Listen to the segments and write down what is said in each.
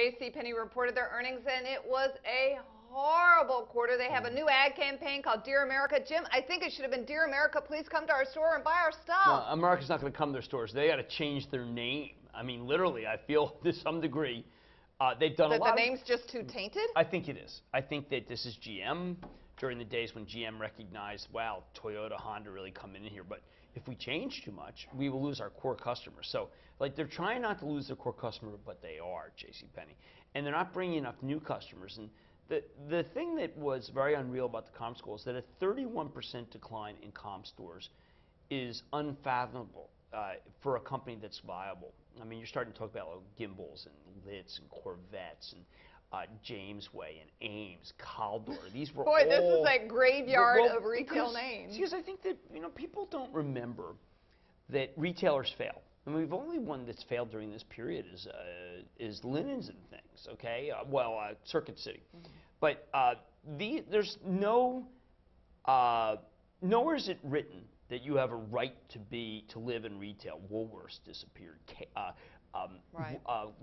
JC Penney reported their earnings, and it was a horrible quarter. They have a new ad campaign called Dear America. Jim, I think it should have been Dear America, please come to our store and buy our stuff. Well, America's not going to come to their stores. They got to change their name. I mean, literally, I feel to some degree they've done a lot. The name's just too tainted? I think it is. I think that this is GM during the days when GM recognized, wow, Toyota, Honda really come in here. But if we change too much, we will lose our core customers. So, like, they're trying not to lose their core customer, but they are, JC Penney. And they're not bringing enough new customers. And the thing that was very unreal about the comm store is that a 31% decline in comm stores is unfathomable for a company that's viable. I mean, you're starting to talk about Gimbals and Litz and Corvettes and Jamesway and Ames, Caldor. These were Boy, all, this is like graveyard of retail names. Because I think that people don't remember that retailers fail. I mean, the only one that's failed during this period is Linens and things. Okay, Circuit City, but there's nowhere is it written that you have a right to live in retail. Woolworths disappeared.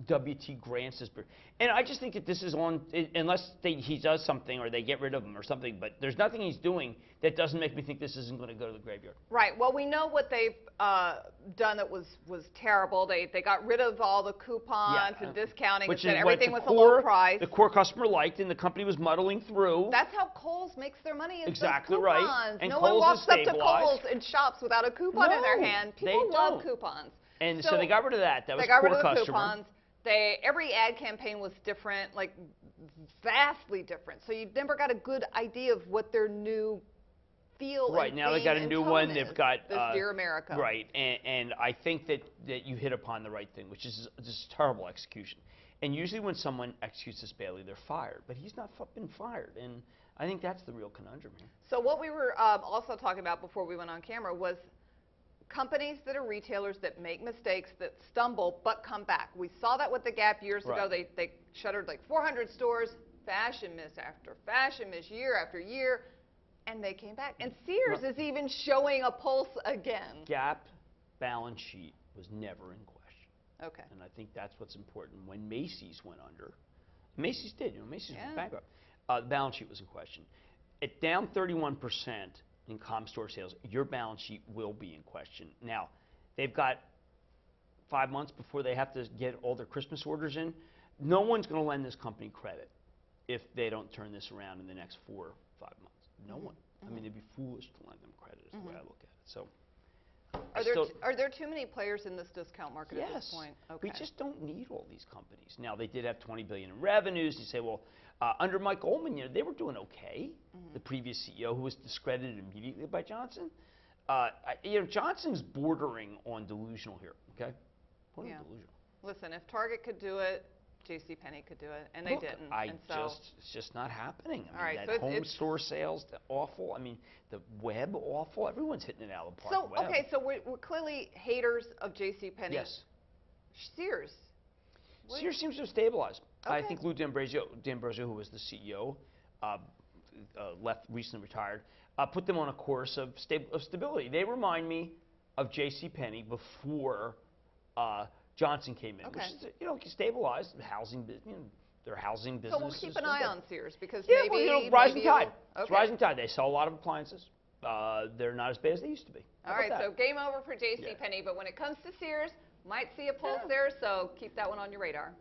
W.T. Grant's disappeared. And I just think that this is on, unless he does something or they get rid of him or something, but there's nothing he's doing that doesn't make me think this isn't going to go to the graveyard. Right. Well, we know what they've done that was terrible. They got rid of all the coupons and discounting, and said everything was a low price. The core customer liked, and the company was muddling through. That's how Kohl's makes their money, is exactly those coupons. Right. And no Kohl's one walks up to stabilized. Kohl's and shops without a coupon in their hand. People love coupons. And so they got rid of that. That was core customer. They got rid of the coupons. Every ad campaign was different, like vastly different. So you never got a good idea of what their new feel right and now they got a new one. They've got this Dear America. Right, and I think that you hit upon the right thing, which is just terrible execution. And usually when someone executes this badly, they're fired. But he's not been fired, and I think that's the real conundrum here. So what we were also talking about before we went on camera was companies that are retailers that make mistakes, that stumble, but come back. We saw that with the Gap years ago. They shuttered like 400 stores, fashion miss after fashion miss, year after year, and they came back. And Sears is even showing a pulse again. Gap balance sheet was never in question. Okay. And I think that's what's important. When Macy's went under, Macy's did, Macy's went bankrupt. The balance sheet was in question. It down 31%. In comm store sales, your balance sheet will be in question. Now, they've got 5 months before they have to get all their Christmas orders in. No one's going to lend this company credit if they don't turn this around in the next 4 or 5 months. No one. I mean, they'd be foolish to lend them credit is the way I look at it. So, are there too many players in this discount market at this point? Okay. We just don't need all these companies. Now, they did have $20 billion in revenues. You say, well, under Mike Goldman, they were doing okay. The previous CEO, who was discredited immediately by Johnson. Johnson's bordering on delusional here. Okay, delusional. Listen, if Target could do it, JC Penney could do it, and they didn't. It's just not happening. I mean, right, that home store sales, awful. I mean, the web, awful. Everyone's hitting it out of the park. So okay, so we're clearly haters of JC Penney. Yes. Sears. Sears seems to have stabilized. I think Lou D'Ambrosio, who was the CEO, recently retired, put them on a course of stability. They remind me of JC Penney before Johnson came in, which is, stabilized housing business. Their housing business. So we'll keep an eye on Sears because rising tide. It's rising tide. They sell a lot of appliances. They're not as bad as they used to be. All right, so game over for JC Penney, but when it comes to Sears, might see a pulse there, so keep that one on your radar.